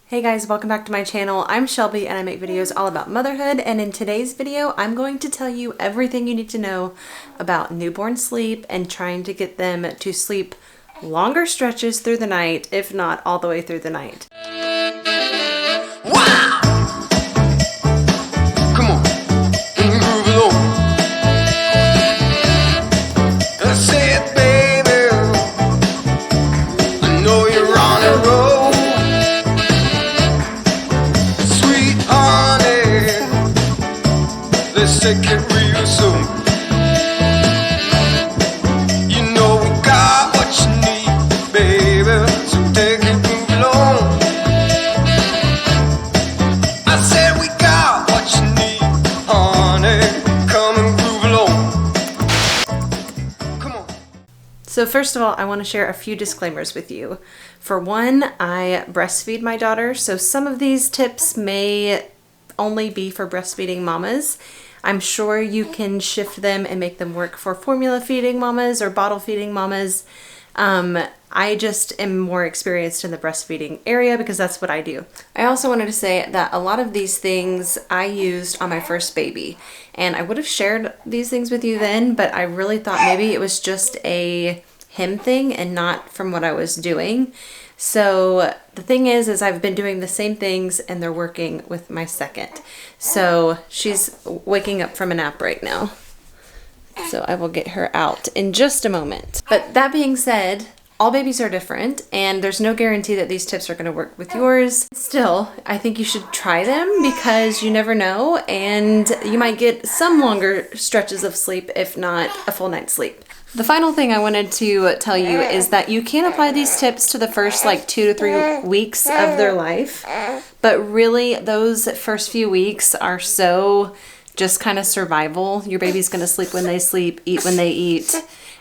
Hey guys, welcome back to my channel. I'm Shelby and I make videos all about motherhood, and in today's video I'm going to tell you everything you need to know about newborn sleep and trying to get them to sleep longer stretches through the night, if not all the way through the night. Wow! Come on, move along. I said, baby, I know you're on a roll. Sweet honey, let's take it real soon. You know we got what you need, baby, so take it, move along. I said we got what you need, honey, come and groove along. Come on. So first of all, I want to share a few disclaimers with you. For one, I breastfeed my daughter, so some of these tips may only be for breastfeeding mamas. I'm sure you can shift them and make them work for formula feeding mamas or bottle feeding mamas. I just am more experienced in the breastfeeding area because that's what I do. I also wanted to say that a lot of these things I used on my first baby, and I would have shared these things with you then, but I really thought maybe it was just a him thing and not from what I was doing. So the thing is I've been doing the same things and they're working with my second. So she's waking up from a nap right now. So I will get her out in just a moment. But that being said, all babies are different and there's no guarantee that these tips are going to work with yours. Still, I think you should try them because you never know, and you might get some longer stretches of sleep, if not a full night's sleep. The final thing I wanted to tell you is that you can apply these tips to the first 2 to 3 weeks of their life, but really those first few weeks are so just kind of survival. Your baby's going to sleep when they sleep, eat when they eat,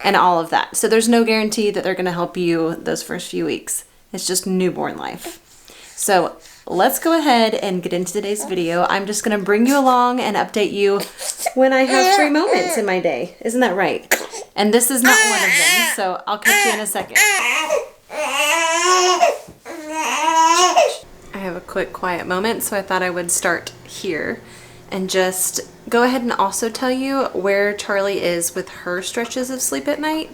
and all of that. So there's no guarantee that they're going to help you those first few weeks. It's just newborn life. So let's go ahead and get into today's video. I'm just going to bring you along and update you when I have free moments in my day. Isn't that right? And this is not one of them, so I'll catch you in a second. I have a quick quiet moment, so I thought I would start here and just go ahead and also tell you where Charlie is with her stretches of sleep at night.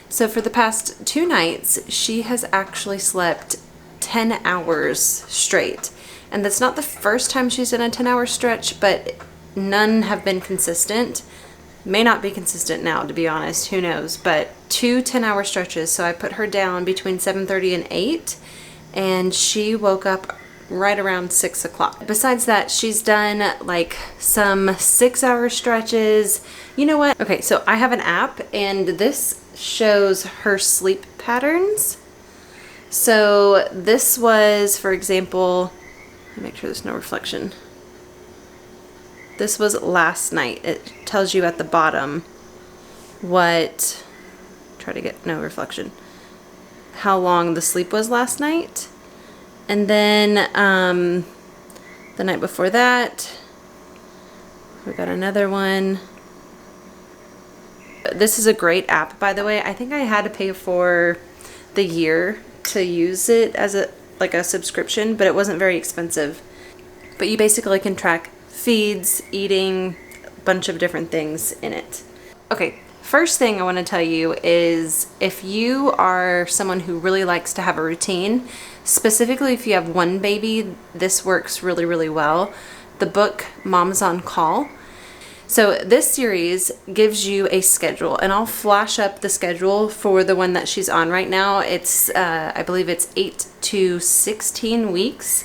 So for the past 2 nights, she has actually slept 10 hours straight. And that's not the first time she's done a 10-hour stretch, but none have been consistent. May not be consistent now, to be honest, who knows, but 2 10-hour stretches. So I put her down between 7:30 and 8, and she woke up right around 6 o'clock. Besides that, she's done some 6-hour stretches. You know what? Okay, so I have an app and this shows her sleep patterns. So this was, for example, let me make sure there's no reflection. This was last night. It tells you at the bottom what, try to get no reflection, how long the sleep was last night. And then the night before that, we got another one. This is a great app, by the way. I think I had to pay for the year to use it as a subscription, but it wasn't very expensive. But you basically can track feeds, eating, a bunch of different things in it. Okay. First thing I want to tell you is if you are someone who really likes to have a routine, specifically if you have one baby, this works really, really well. The book Moms on Call. So this series gives you a schedule, and I'll flash up the schedule for the one that she's on right now. It's, I believe it's 8 to 16 weeks.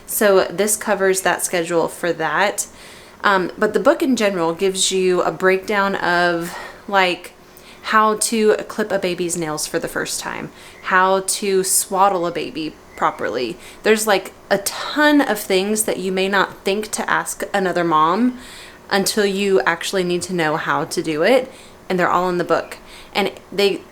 So this covers that schedule for that. But the book in general gives you a breakdown of how to clip a baby's nails for the first time, how to swaddle a baby properly. There's a ton of things that you may not think to ask another mom until you actually need to know how to do it, and they're all in the book. And it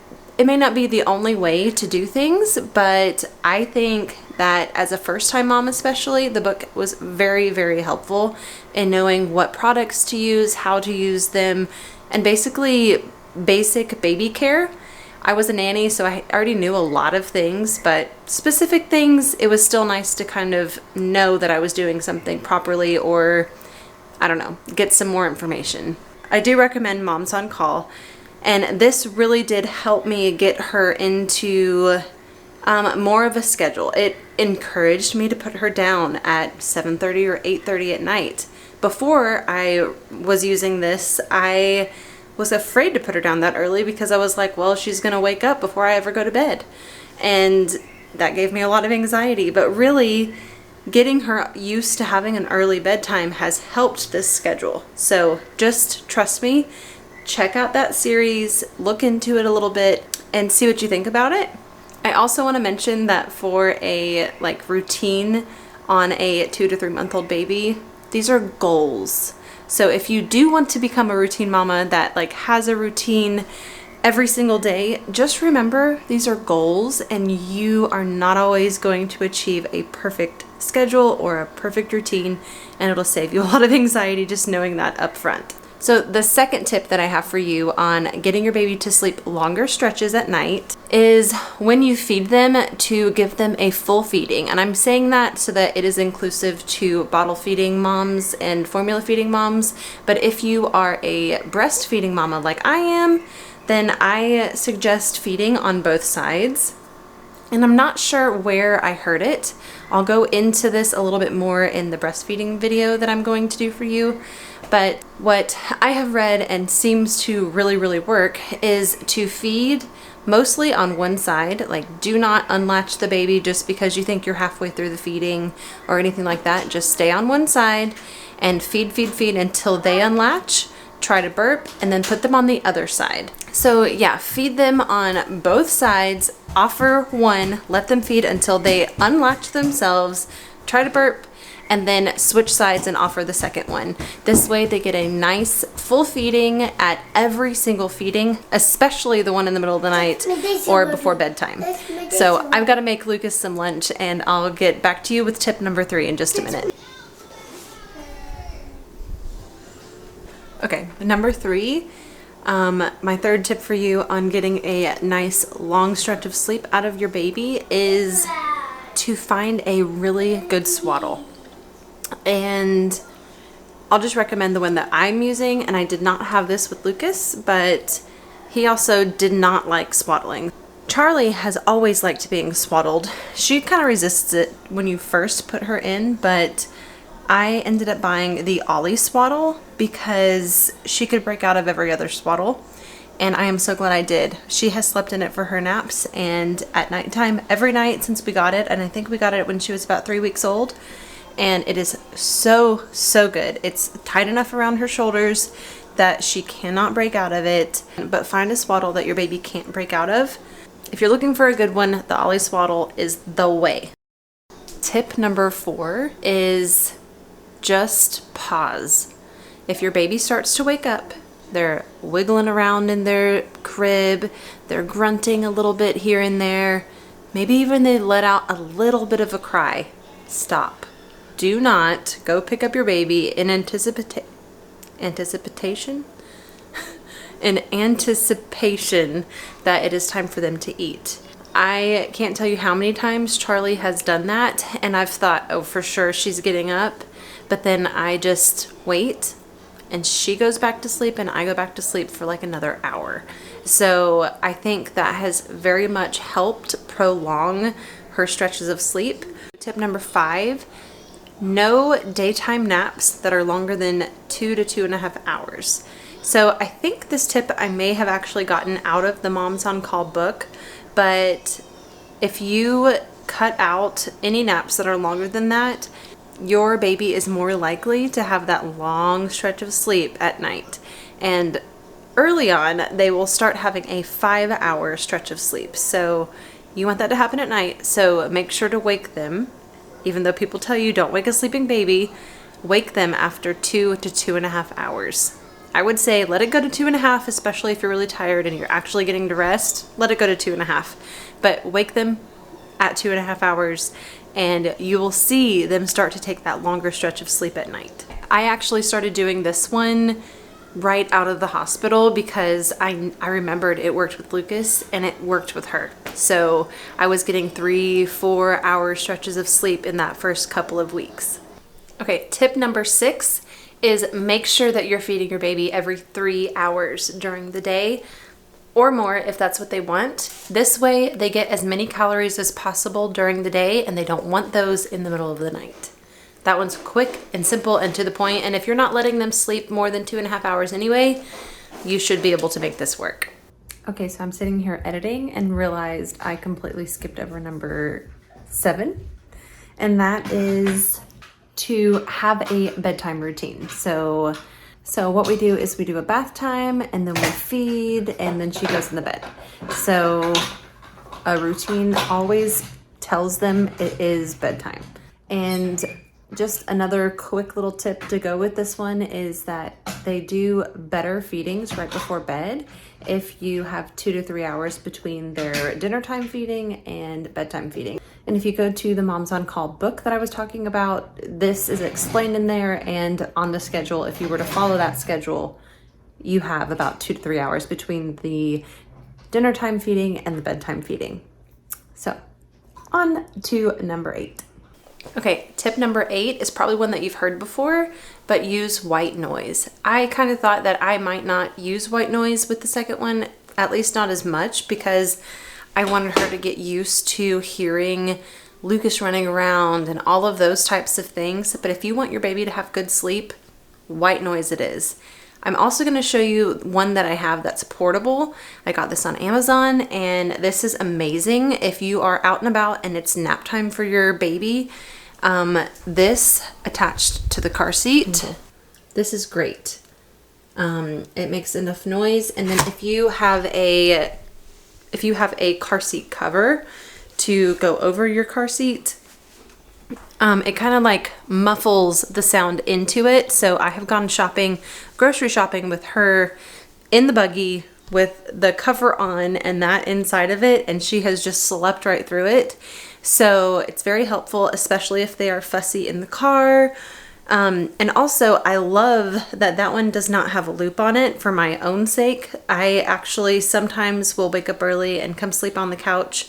may not be the only way to do things, but I think that as a first-time mom especially, the book was very, very helpful in knowing what products to use, how to use them, and basically basic baby care. I was a nanny, so I already knew a lot of things, but specific things, it was still nice to kind of know that I was doing something properly, or I don't know, get some more information. I do recommend Moms on Call, and this really did help me get her into more of a schedule. It encouraged me to put her down at 7:30 or 8:30 at night. Before I was using this, I was afraid to put her down that early because I was like, well, she's gonna wake up before I ever go to bed. And that gave me a lot of anxiety. But really, getting her used to having an early bedtime has helped this schedule. So just trust me, check out that series, look into it a little bit, and see what you think about it. I also want to mention that for a routine on a 2 to 3 month old baby, these are goals. So if you do want to become a routine mama that has a routine every single day, just remember these are goals, and you are not always going to achieve a perfect schedule or a perfect routine, and it'll save you a lot of anxiety just knowing that up front. So the second tip that I have for you on getting your baby to sleep longer stretches at night is when you feed them, to give them a full feeding. And I'm saying that so that it is inclusive to bottle feeding moms and formula feeding moms. But if you are a breastfeeding mama like I am, then I suggest feeding on both sides. And I'm not sure where I heard it. I'll go into this a little bit more in the breastfeeding video that I'm going to do for you. But what I have read and seems to really, really work is to feed mostly on one side. Do not unlatch the baby just because you think you're halfway through the feeding or anything like that. Just stay on one side and feed until they unlatch. Try to burp, and then put them on the other side. So yeah, feed them on both sides, offer one, let them feed until they unlatch themselves, try to burp, and then switch sides and offer the second one. This way they get a nice full feeding at every single feeding, especially the one in the middle of the night or before bedtime. So I've got to make Lucas some lunch, and I'll get back to you with tip number 3 in just a minute. Okay, number 3, my third tip for you on getting a nice long stretch of sleep out of your baby is to find a really good swaddle. And I'll just recommend the one that I'm using, and I did not have this with Lucas, but he also did not like swaddling. Charlie has always liked being swaddled. She kind of resists it when you first put her in, but I ended up buying the Ollie swaddle because she could break out of every other swaddle, and I am so glad I did. She has slept in it for her naps and at nighttime every night since we got it, and I think we got it when she was about 3 weeks old, and it is so good. It's tight enough around her shoulders that she cannot break out of it, but find a swaddle that your baby can't break out of. If you're looking for a good one, the Ollie swaddle is the way. Tip number 4 is just pause. If your baby starts to wake up, they're wiggling around in their crib, they're grunting a little bit here and there, maybe even they let out a little bit of a cry, stop. Do not go pick up your baby in anticipation that it is time for them to eat. I can't tell you how many times Charlie has done that, and I've thought, oh, for sure she's getting up. But then I just wait, and she goes back to sleep, and I go back to sleep for another hour. So I think that has very much helped prolong her stretches of sleep. Tip number 5, no daytime naps that are longer than 2 to 2.5 hours. So I think this tip I may have actually gotten out of the Moms on Call book, but if you cut out any naps that are longer than that, your baby is more likely to have that long stretch of sleep at night. And early on, they will start having a 5-hour stretch of sleep. So you want that to happen at night. So make sure to wake them. Even though people tell you don't wake a sleeping baby, wake them after 2 to 2.5 hours. I would say let it go to 2.5, especially if you're really tired and you're actually getting to rest. Let it go to 2.5. But wake them at 2.5 hours, and you will see them start to take that longer stretch of sleep at night. I actually started doing this one right out of the hospital because I remembered it worked with Lucas and it worked with her. So I was getting 3-4 hour stretches of sleep in that first couple of weeks. Okay, tip number 6 is make sure that you're feeding your baby every 3 hours during the day or more if that's what they want. This way they get as many calories as possible during the day and they don't want those in the middle of the night. That one's quick and simple and to the point, and if you're not letting them sleep more than 2.5 hours anyway, you should be able to make this work. Okay, so I'm sitting here editing and realized I completely skipped over number 7, and that is to have a bedtime routine. So what we do is we do a bath time and then we feed and then she goes in the bed. So a routine always tells them it is bedtime. And just another quick little tip to go with this one is that they do better feedings right before bed if you have 2 to 3 hours between their dinner time feeding and bedtime feeding. And if you go to the Moms on Call book that I was talking about, this is explained in there, and on the schedule, if you were to follow that schedule, you have about 2 to 3 hours between the dinner time feeding and the bedtime feeding. So on to number 8. Okay, tip number 8 is probably one that you've heard before, but use white noise. I kind of thought that I might not use white noise with the second one, at least not as much, because I wanted her to get used to hearing Lucas running around and all of those types of things. But if you want your baby to have good sleep, white noise it is. I'm also going to show you one that I have that's portable. I got this on Amazon, and this is amazing if you are out and about and it's nap time for your baby. This attached to the car seat, this is great. It makes enough noise, and then if you have a car seat cover to go over your car seat, it kind of like muffles the sound into it. So I have gone grocery shopping with her in the buggy with the cover on and that inside of it, and she has just slept right through it. So it's very helpful, especially if they are fussy in the car. And also I love that that one does not have a loop on it for my own sake. I actually sometimes will wake up early and come sleep on the couch.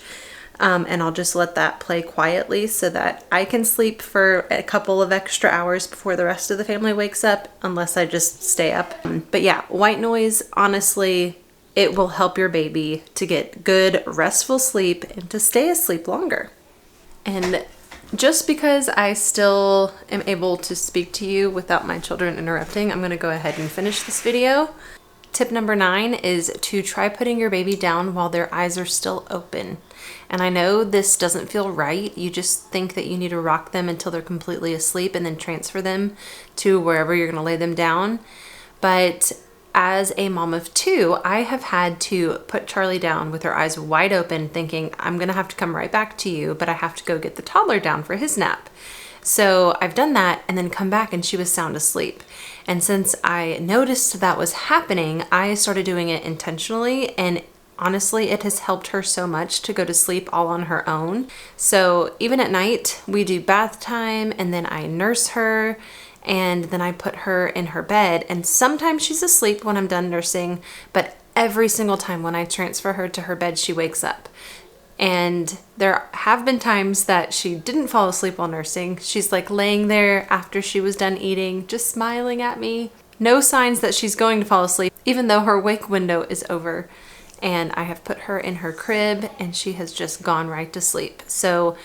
And I'll just let that play quietly so that I can sleep for a couple of extra hours before the rest of the family wakes up, unless I just stay up. But yeah, white noise, honestly, it will help your baby to get good, restful sleep and to stay asleep longer. And just because I still am able to speak to you without my children interrupting, I'm going to go ahead and finish this video. Tip number 9 is to try putting your baby down while their eyes are still open. And I know this doesn't feel right. You just think that you need to rock them until they're completely asleep and then transfer them to wherever you're going to lay them down. But as a mom of 2, I have had to put Charlie down with her eyes wide open thinking, I'm going to have to come right back to you, but I have to go get the toddler down for his nap. So I've done that and then come back and she was sound asleep. And since I noticed that was happening, I started doing it intentionally, and honestly, it has helped her so much to go to sleep all on her own. So even at night, we do bath time and then I nurse her and then I put her in her bed, and sometimes she's asleep when I'm done nursing, but every single time when I transfer her to her bed, she wakes up. And there have been times that she didn't fall asleep while nursing. She's like laying there after she was done eating, just smiling at me. No signs that she's going to fall asleep, even though her wake window is over. And I have put her in her crib and she has just gone right to sleep. So,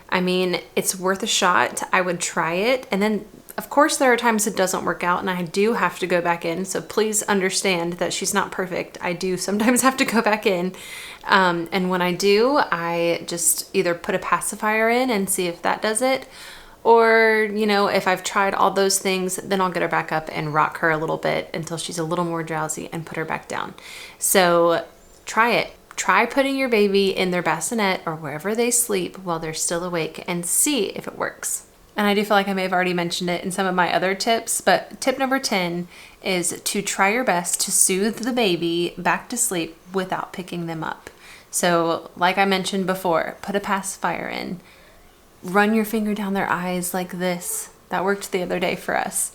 I mean, it's worth a shot. I would try it. And then, of course, there are times it doesn't work out and I do have to go back in. So please understand that she's not perfect. I do sometimes have to go back in. And when I do, I just either put a pacifier in and see if that does it. Or, you know, if I've tried all those things, then I'll get her back up and rock her a little bit until she's a little more drowsy and put her back down. So try it. Try putting your baby in their bassinet or wherever they sleep while they're still awake and see if it works. And I do feel like I may have already mentioned it in some of my other tips, but tip number 10 is to try your best to soothe the baby back to sleep without picking them up. So like I mentioned before, put a pacifier in. Run your finger down their eyes like this. That worked the other day for us.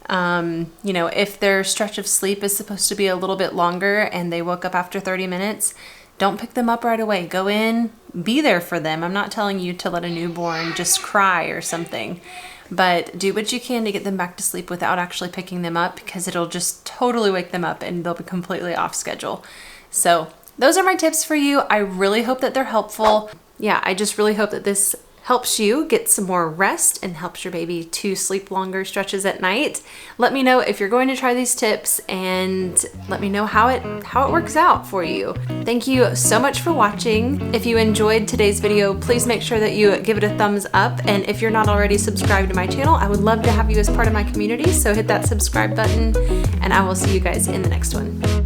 You know, if their stretch of sleep is supposed to be a little bit longer and they woke up after 30 minutes, don't pick them up right away. Go in, be there for them. I'm not telling you to let a newborn just cry or something, but do what you can to get them back to sleep without actually picking them up, because it'll just totally wake them up and they'll be completely off schedule. So those are my tips for you. I really hope that they're helpful. Yeah, I just really hope that this helps you get some more rest and helps your baby to sleep longer stretches at night. Let me know if you're going to try these tips, and let me know how it works out for you. Thank you so much for watching. If you enjoyed today's video, please make sure that you give it a thumbs up. And if you're not already subscribed to my channel, I would love to have you as part of my community. So hit that subscribe button, and I will see you guys in the next one.